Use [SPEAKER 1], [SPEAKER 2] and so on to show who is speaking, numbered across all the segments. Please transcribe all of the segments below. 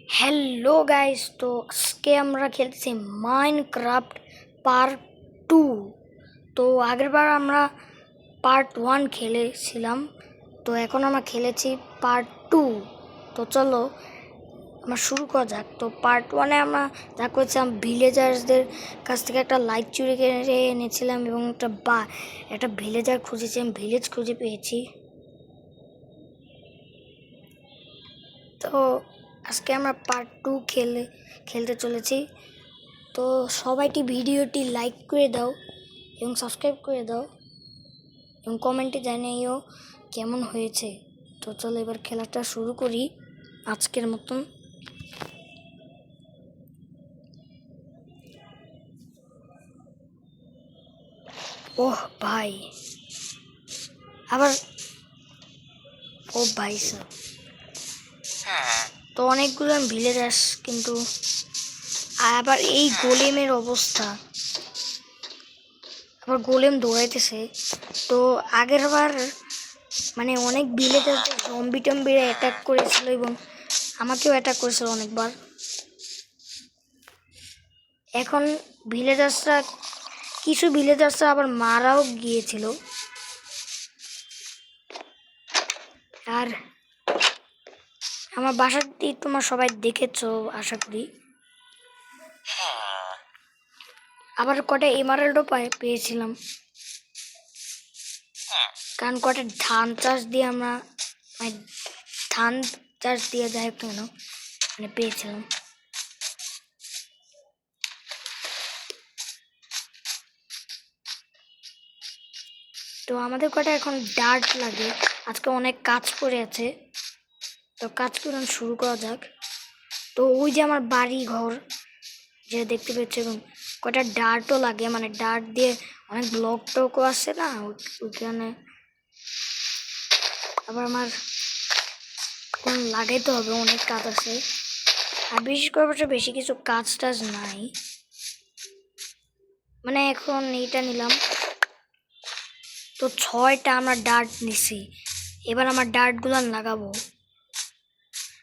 [SPEAKER 1] Hello guys, তো আজকে আমরা খেলতেছি মাইনক্রাফট পার্ট 2। তো আগেরবার আমরা পার্ট 1 খেলেছিলাম, তো এখন আমরা খেলেছি পার্ট 2। তো চলো আমরা শুরু করা যাক। তো পার্ট 1-এ আমরা যা করেছিলাম, ভিলেজার্সদের কাছ থেকে একটা লাইট চুরি করে এনেছিলাম এবং একটা ভিলেজার খুঁজেছিলাম, ভিলেজ খুঁজে পেয়েছি। তো আজকে আমরা পার্ট 2 খেলতে চলেছি। তো সবাইটি ভিডিওটি লাইক করে দাও এবং সাবস্ক্রাইব করে দাও এবং কমেন্টে জানিও কেমন হয়েছে। তো চলো এবার খেলাটা শুরু করি আজকের মতন। ওহ ভাই, আবার ও ভাই স্যার, তো অনেকগুলো ভিলেজার্স, কিন্তু আবার এই গোলেমের অবস্থা, আবার গোলেম দৌড়াইতেছে। তো আগের বার মানে অনেক ভিলেজারদের জম্বি টম্বিরা অ্যাটাক করেছিল এবং আমাকেও অ্যাটাক করেছিল অনেকবার। এখন কিছু ভিলেজার্সরা আবার মারাও গিয়েছিল। আর আমার বাসাটি তোমার সবাই দেখেছো আশা করি। আবার কটা এমারাল্ডও পেয়েছিলাম, কারণ কটা ধান চাষ দিয়ে আমরা ধান চাষ দিয়ে যাই কেন পেয়েছিলাম। তো আমাদের কটা এখন ডার্ট লাগে, আজকে অনেক কাজ পড়ে আছে, তো কাজ করে শুরু করা যাক। তো ওই যে আমার বাড়ি ঘর যে দেখতে পাচ্ছি, এবং কটা ডার্টও লাগে, মানে ডার্ট দিয়ে অনেক ব্লক টকও আসছে না ওইখানে। আবার আমার কোন লাগাইতে হবে, অনেক কাজ আছে। আর বিশেষ করে বেশি কিছু কাজ টাজ নাই, মানে এখন এইটা নিলাম। তো 6টা আমরা ডার্ট নিছি, এবার আমার ডার্টগুলো লাগাবো।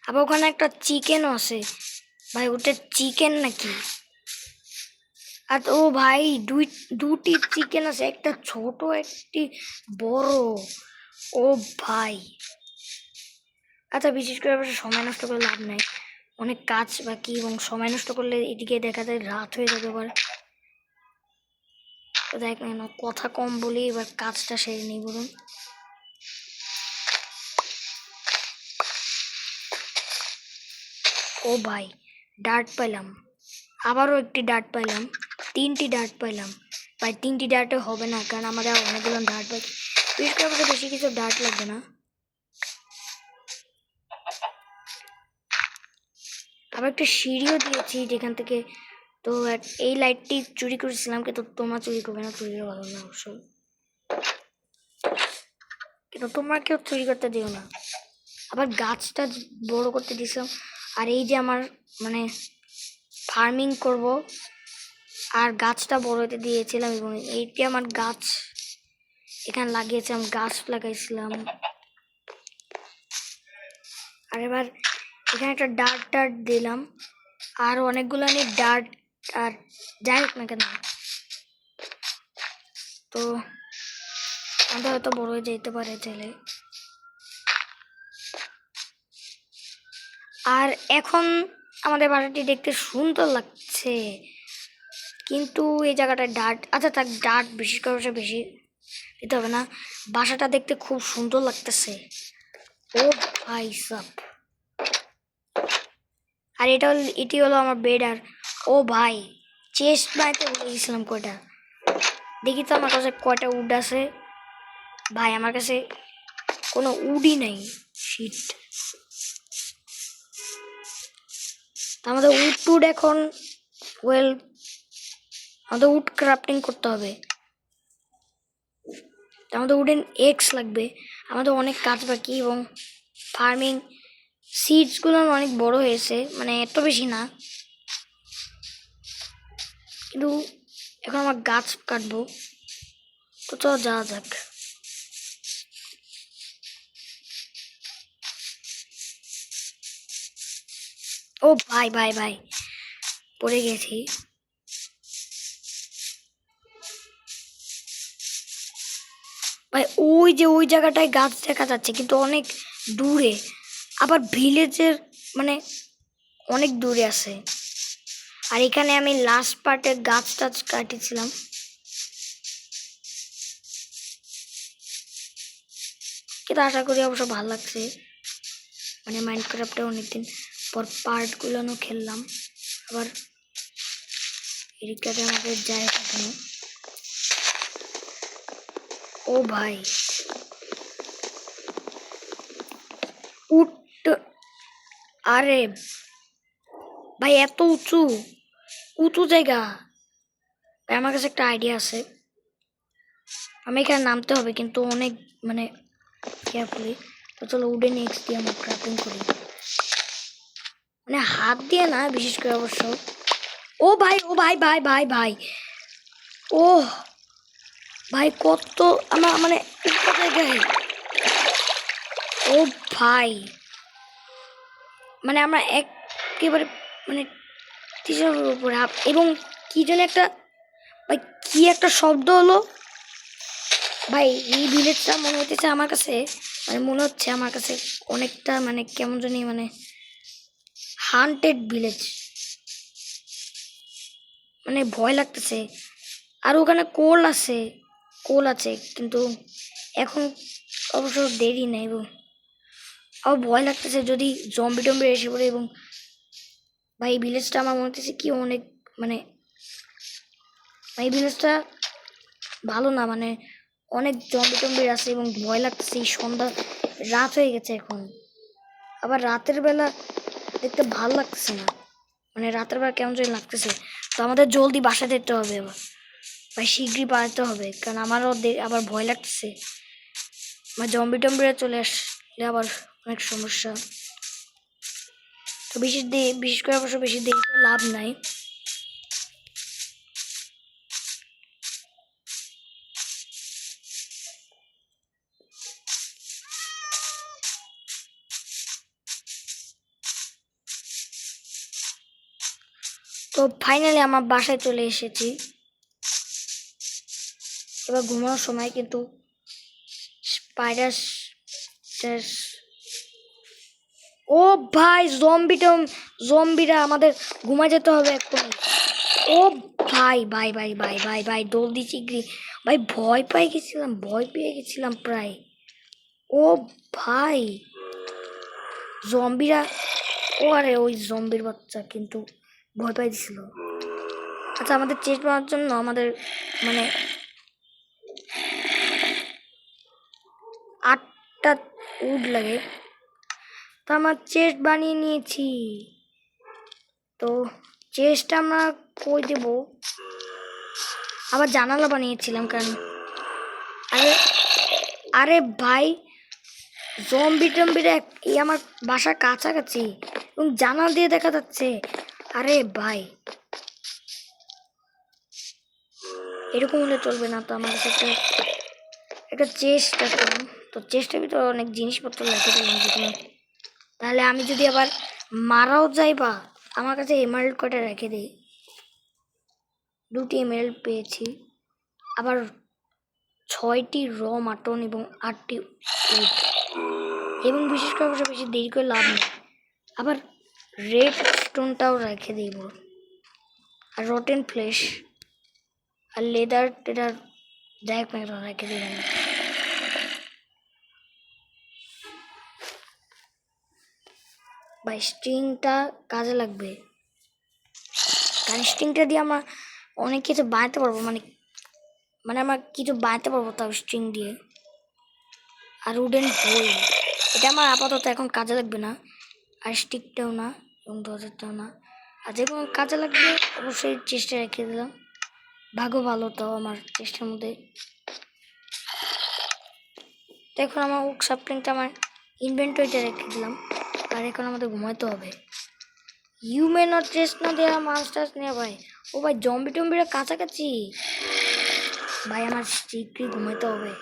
[SPEAKER 1] আবার ওখানে একটা চিকেনও আছে ভাই, ওটা চিকেন নাকি? আর ও ভাই দুটি চিকেন আছে, একটা ছোট একটি বড়। ও ভাই, আচ্ছা বিশেষ করে সময় নষ্ট করে লাভ নাই, অনেক কাজ বাকি, এবং সময় নষ্ট করলে এদিকে দেখা যায় রাত হয়ে যাবে। এবার দেখ না, কথা কম বলি, এবার কাজটা সেরে নিই বলুন। ও ভাই, ডার্ট পাইলাম, আবারও একটি ডার্ট পাইলাম, 3টি ডার্ট পাইলাম। ভাই 3টি ডার্টে হবে না, কারণ আমাদের অনেকগুলো ডার্ট পাই, বিশেষ করে বেশি কিছু ডার্ট লাগবে না। আবার একটা সিঁড়িও দিয়েছি যেখান থেকে, তো এই লাইটটি চুরি করেছিলাম, কিন্তু তোমরা চুরি করবে না, চুরি ভালো না অবশ্যই, কিন্তু তোমরা কেউ চুরি করতে দিও না। আবার গাছটা বড় করতে দিয়েছিলাম, আর এই যে আমার মানে ফার্মিং করব, আর গাছটা বড় হতে দিয়েছিলাম, এবং এইটি আমার গাছ এখানে লাগিয়েছিলাম, গাছ লাগাইছিলাম। আর এবার এখানে একটা ডার্ট দিলাম, আর অনেকগুলো নিয়ে ডার্ট, আর যাই হোক না কেন, তো আমাদের হয়তো বড় হয়ে যেতে পারে চাইলে। আর এখন আমাদের বাসাটি দেখতে সুন্দর লাগছে, কিন্তু এই জায়গাটায় ডার্ট, আচ্ছা থাক, ডার্ট বেশি করে বেশি দিতে হবে না, বাসাটা দেখতে খুব সুন্দর লাগতেছে। ও ভাই সাব, আর এটি হলো আমার বেড। আর ও ভাই, চেস্ট বানাইতে ভুলে গেছিলাম কয়টা, দেখি তো আমার কাছে কয়টা উড আছে। ভাই আমার কাছে কোনো উডই নেই, শিট। আমাদের উড এখন আমাদের উড ক্রাফটিং করতে হবে, আমাদের উডেন এক্স লাগবে। আমাদের অনেক কাজ বাকি, এবং ফার্মিং সিডসগুলো অনেক বড় হয়েছে, মানে এত বেশি না, কিন্তু এখন আমার গাছ কাটবো। তো চলো যাওয়া যাক। ও ও ভাই ভাই ভাই, পড়ে গেছি। ভাই ওই যে ওই জায়গাটায় গাছ দেখা যাচ্ছে, কিন্তু অনেক দূরে। আবার ভিলেজের মানে অনেক দূরে আছে। আর এখানে আমি লাস্ট পার্টে গাছ টাছ কাটিয়েছিলাম। কিন্তু আশা করি অবশ্য ভালো লাগছে। মানে মাইনক্রাফটে অনেকদিন পর পার্টগুলো খেললাম। আবার এদিকটাতে আমাদের যায় এখানে। ও ভাই, উঠ। আরে ভাই, এত উঁচু উঁচু জায়গা। ভাই আমার কাছে একটা আইডিয়া আছে। আমি এখানে নামতে হবে, কিন্তু অনেক মানে কেয়ারফুলি। তো চলো উডেন এক্স দিয়ে আমরা ক্রাফটিং করি, মানে হাত দিয়ে না, বিশেষ করে অবশ্য। ও ভাই, ও ভাই ভাই ভাই ভাই, ও ভাই কত আমার মানে উঁচু জায়গায়। ও ভাই, মানে আমরা একেবারে মানে টিচারের উপরে এবং কি যেন একটা, ভাই কি একটা শব্দ হলো। ভাই এই ভিলেজটা মনে হচ্ছে আমার কাছে, মানে মনে হচ্ছে আমার কাছে অনেকটা মানে কেমন জানি মানে হান্টেড ভিলেজ, মানে ভয় লাগতেছে। আর ওখানে কোল আছে, কিন্তু এখন অবশ্য দেরি নেই। এবং আমার ভয় লাগতেছে যদি জম্বি টম্বি এসে পড়ে। এবং ভাই এই ভিলেজটা আমার মনে হচ্ছে কি অনেক মানে, ভাই ভিলেজটা ভালো না, মানে অনেক জম্বি টম্বি আছে এবং ভয় লাগতেছে। এই সন্ধ্যা রাত হয়ে গেছে এখন। আবার রাতের বেলা দেখতে ভালো লাগতেছে না, মানে রাতের বেলা কেমন যেন লাগতেছে। তো আমাদের জলদি বাসা যেতে হবে এবার, ভাই শীঘ্রই বাড়াতে হবে, কারণ আমারও আবার ভয় লাগতেছে। আমার জম্বি টম্বিরা চলে আসলে আবার অনেক সমস্যা। তো বিশেষ করে অবশ্য বেশি দেরি করে লাভ নাই। তো ফাইনালি আমার বাসায় চলে এসেছি। এবার ঘুমানোর সময়, কিন্তু স্পাইডার, ও ভাই জম্বিরা আমাদের ঘুমা যেতে হবে এখন। ও ভাই ভাই ভাই ভাই ভাই ভাই, জলদি চিগড়ি ভাই, ভয় পেয়ে গেছিলাম প্রায়। ও ভাই জম্বিরা, ও আরে ওই জম্বির বাচ্চা কিন্তু ভয় পাই দিছিল। আচ্ছা, আমাদের চেস্ট বানানোর জন্য আমাদের মানে 8টা উড লাগে। তো আমার চেস্ট বানিয়ে নিয়েছি। তো চেস্টটা আমরা কই দেব? আবার জানালা বানিয়েছিলাম, কারণ আরে আরে ভাই জম্বি টম্বিরা এই আমার বাসার কাছাকাছি এবং জানালা দিয়ে দেখা যাচ্ছে। আরে ভাই এরকম হলে চলবে না। তো আমার কাছে একটা চেস্ট আছে। তো চেস্টের ভিতরে অনেক জিনিসপত্র রেখে দিলাম, যেগুলো তাহলে আমি যদি আবার মারাও যাই, বা আমার কাছে এমারেল্ড কয়টা রেখে দিই। 2টি এমারেল্ড পেয়েছি, আবার 6টি মাটন এবং 8টি উড। এবং বিশেষ করে অবশ্য বেশি দেরি করে লাভ নেই। আবার রেড স্টোনটাও রেখে দিব, আর রটেন ফ্লেশ আর লেদার টেদার দেখ না রেখে দিলাম। ভাই স্ট্রিংটা কাজে লাগবে, কারণ স্ট্রিংটা দিয়ে আমরা অনেক কিছু বানাতে পারবো, মানে মানে আমরা কিছু বানাতে পারবো তাও স্ট্রিং দিয়ে। আর উডেন বই, এটা আমার আপাতত এখন কাজে লাগবে না। আর স্টিকটাও না এবং দরজাটাও না। আর যে কোনো কাজে লাগবে অবশ্যই চেষ্টা রেখে দিলাম। ভাগ্য ভালো তাও আমার চেষ্টার মধ্যে। তো এখন আমার ওক সাপ্লিংটা আমার ইনভেন্টরিতে রেখে দিলাম। আর এখন আমাদের ঘুমাইতে হবে। ইউ মে নট রেস্ট না দেওয়া মাস্টার্স নেওয়া ভাই। ও ভাই জম্বি টম্বিরা কাছাকাছি, ভাই আমার শীঘ্রই ঘুমাইতে হবে।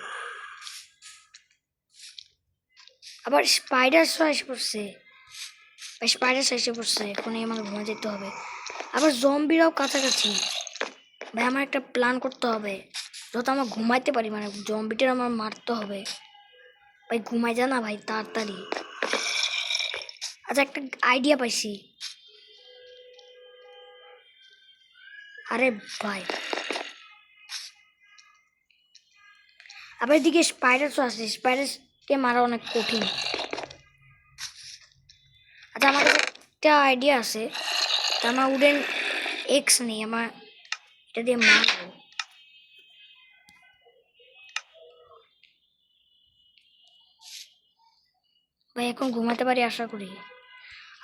[SPEAKER 1] আবার স্পাইডার এসে পড়ছে স্পাইডার এসে পড়ছে, এখনই আমার ঘুমা যেতে হবে। আবার জম্বিরাও কাছাকাছি। ভাই আমার একটা প্ল্যান করতে হবে, যত আমার ঘুমাইতে পারি, মানে জম্বিটার আমার মারতে হবে। ভাই ঘুমাই যা না ভাই তাড়াতাড়ি। আচ্ছা একটা আইডিয়া পাইছি। আরে ভাই আবার এদিকে স্পাইডারও আছে, স্পাইডারকে মারা অনেক কঠিন। আচ্ছা আমার কাছে একটা আইডিয়া আছে, তা আমার উডেন এক্স নেই, আমার এটা দিয়ে মারবো। ভাই এখন ঘুমাতে পারি আশা করি।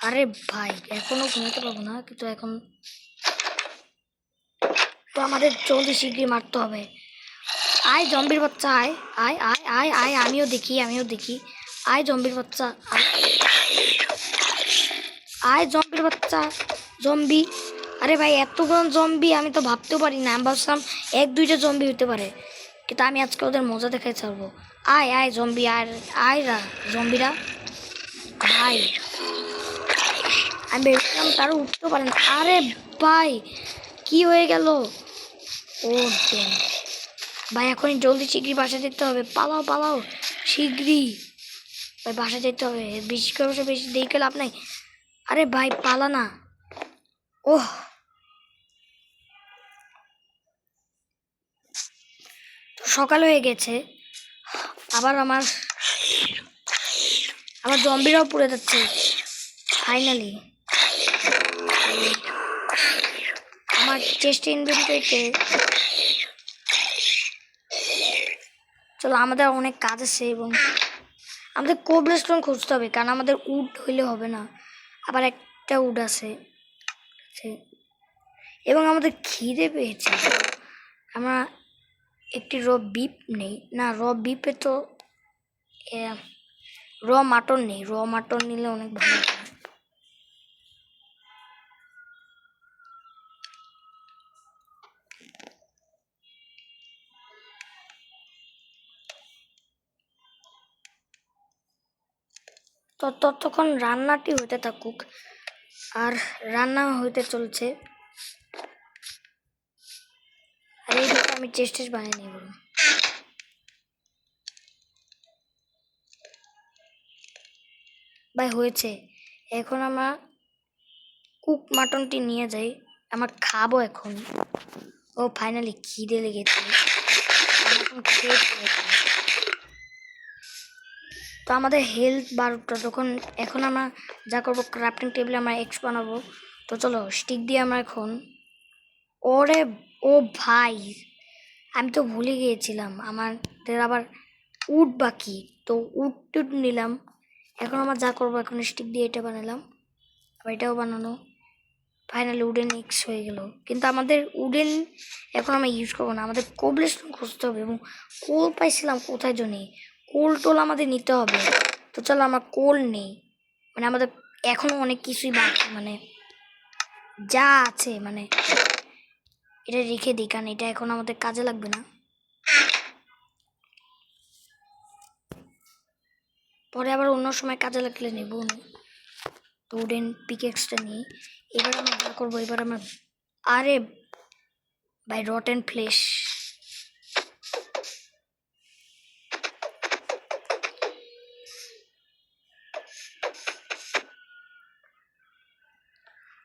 [SPEAKER 1] আরে ভাই এখনো ঘুমাতে পারবো না, কিন্তু এখন তো আমাদের জলদি শীঘ্রই মারতে হবে। আয় জম্বির বাচ্চা আয় আয় আয় আয় আয়, আমিও দেখি। আয় জম্বির বাচ্চা আয়, আয় জম্বির বাচ্চা জম্বি। আরে ভাই এতগুলো জম্বি, আমি তো ভাবতেও পারি না। আমি ভাবছিলাম এক দুইটা জম্বি হতে পারে, কিন্তু আমি আজকে ওদের মজা দেখাই ছাড়বো। আয় আয় জম্বি আয়, আয় রা জম্বিরা ভাই। আমি ভেবেছিলাম তারও উঠতেও পারে না। আরে ভাই কি হয়ে গেল? ও ড্যাম। ভাই এখনই জলদি শীঘ্রই বাসা যেতে হবে, পালাও পালাও শীঘ্রই। ভাই বাসা যেতে হবে, বেশি করে বেশি দেখে লাভ নাই। আরে ভাই পালা না। ওহ তো সকাল হয়ে গেছে, আবার আমার জম্বিরাও পড়ে যাচ্ছে ফাইনালি। আমার চেস্ট ইনভেন্টরিতে চলো, আমাদের অনেক কাজ আছে এবং আমাদের কোবলস্টোন খুঁজতে হবে, কারণ আমাদের উড হইলে হবে না। আবার একটা উড আছে এবং আমাদের খিদে পেয়েছে। আমরা একটি র বিপ নেই না, র বিপে তো র মাটন নেই, র মাটন নিলে অনেক ভালো হয়। তো ততক্ষণ রান্নাটি হইতে থাকুক, আর রান্না হইতে চলছে। আর এই দিকে আমি চেস্ট বানিয়ে নিব। ভাই হয়েছে, এখন আমরা কুক মাটনটি নিয়ে যাই, আমার খাবো এখন। ও ফাইনালি খিদে লেগেছে, এখন খেয়ে ফেলেছি। তো আমাদের হেলথ 12টা, তখন এখন আমরা যা করবো ক্রাফটিং টেবিলে আমরা এক্স বানাবো। তো চলো স্টিক দিয়ে আমরা এখন, ওরে ও ভাই আমি তো ভুলে গিয়েছিলাম আমাদের আবার উড বাকি। তো উড টুড নিলাম, এখন আমরা যা করবো এখন স্টিক দিয়ে এটা বানালাম, আবার এটাও বানানো। ফাইনালি উডেন এক্স হয়ে গেল, কিন্তু আমাদের উডেন এখন আমরা ইউজ করবো না, আমাদের কোবলস্টোন খুঁজতে হবে। এবং কোল পাইছিলাম কোথায় জন্যে, কোল টোল আমাদের নিতে হবে। তো চলো আমরা কোল নেই, মানে আমাদের এখনো অনেক কিছুই বাকি, মানে যা আছে মানে এটা রেখে দিই, কারণ এটা এখন আমাদের কাজে লাগবে না, পরে আবার অন্য সময় কাজে লাগলে নেব। তো উডেন পিকেক্সটা নিই। এবার আমরা যা করবো, এবার আমরা আরে ভাই রটেন ফ্লেশ,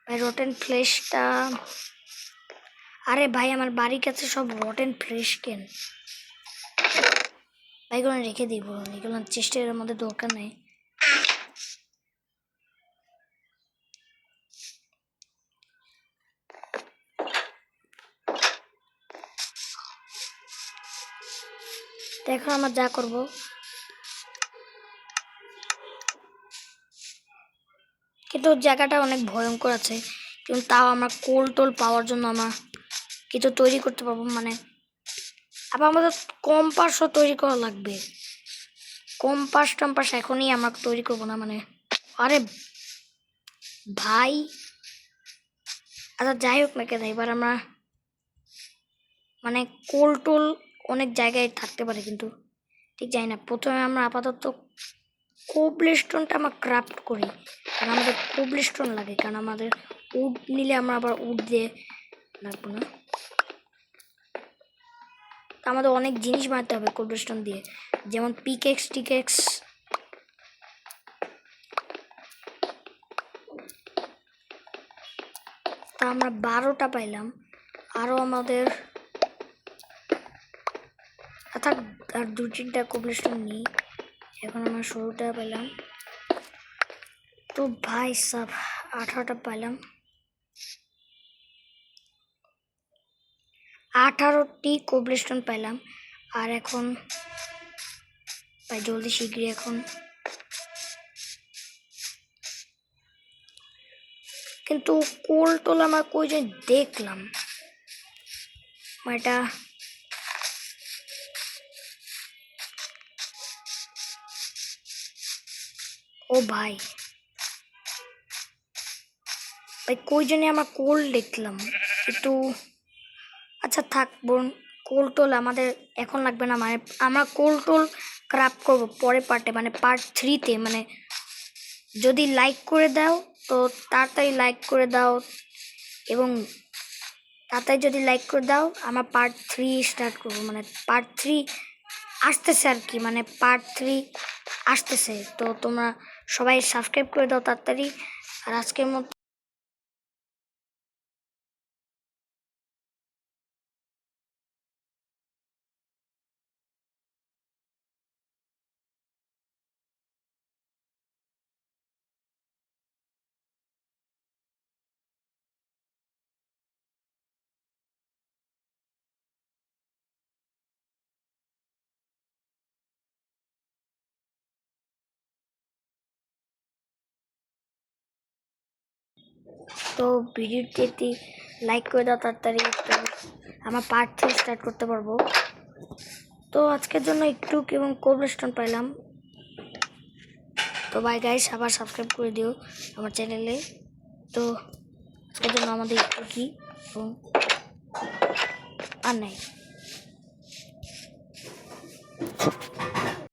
[SPEAKER 1] ভাই রটেন ফ্লেশটা, আরে ভাই আমার বাড়ির কাছে সব রটেন ফ্লেশ কেন ভাই, এগুলো রেখে দিব, এগুলো চেষ্টার মধ্যে দরকার নেই। তো এখন আমরা যা করবো, কিন্তু জায়গাটা অনেক ভয়ঙ্কর আছে, কিন্তু তাও আমরা কোল টোল পাওয়ার জন্য আমরা কিছু তৈরি করতে পারবো। মানে আবার আমাদের কম্পাসও তৈরি করা লাগবে, কম্পাস টম্পাস এখনই আমরা তৈরি করবো না মানে। আরে ভাই আচ্ছা যাই হোক না কেন, এবার আমরা মানে কোল টোল অনেক জায়গায় থাকতে পারে, কিন্তু ঠিক জানি না। প্রথমে আমরা আপাতত কোবলেস্টোনটা আমরা ক্রাফট করি, কারণ আমাদের কোবলেস্টোন লাগে, কারণ আমাদের উড নিলে আমরা আবার উড দিয়ে লাগবো না। আমাদের অনেক জিনিস বানাতে হবে কোবলেস্টোন দিয়ে, যেমন পিকেক্স টিকেক্স। তা আমরা 12টা পাইলাম, আরও আমাদের অর্থাৎ আর 2-3টা কোবলেস্টোন নিই। এখন আমরা 16টা পেলাম। তো ভাই সাব 18টা পাইলাম, 18টি কোবলেস্টোন পাইলাম। আর এখন ভাই জলদি শীঘ্রই এখন, কিন্তু কোল টোল আমার কই যে দেখলাম এটা। ও ভাই ভাই কই জানি আমার কোল দেখলাম একটু। আচ্ছা থাক বোন, কোল টোল আমাদের এখন লাগবে না, মানে আমরা কোল টোল ক্রাফট করবো পরে পার্টে, মানে পার্ট 3-তে। মানে যদি লাইক করে দাও তো তাড়াতাড়ি লাইক করে দাও, এবং তাড়াতাড়ি যদি লাইক করে দাও আমরা পার্ট 3 স্টার্ট করবো। মানে পার্ট 3 আসতেছে আর কি, মানে পার্ট 3 আসতেছে। তো তোমরা সবাই সাবস্ক্রাইব করে দাও তাড়াতাড়ি। আর আজকের মতো তো ভিডিওটি লাইক করে দাও তাড়াতাড়ি, তো আমরা পার্ট 3 স্টার্ট করতে পারবো। তো আজকের জন্য একটু এবং কোবলেস্টোন পাইলাম। তো বাই গাইস, আবার সাবস্ক্রাইব করে দিও আমার চ্যানেলে। তো আজকের জন্য আমাদের একটু কি এবং আর নাই।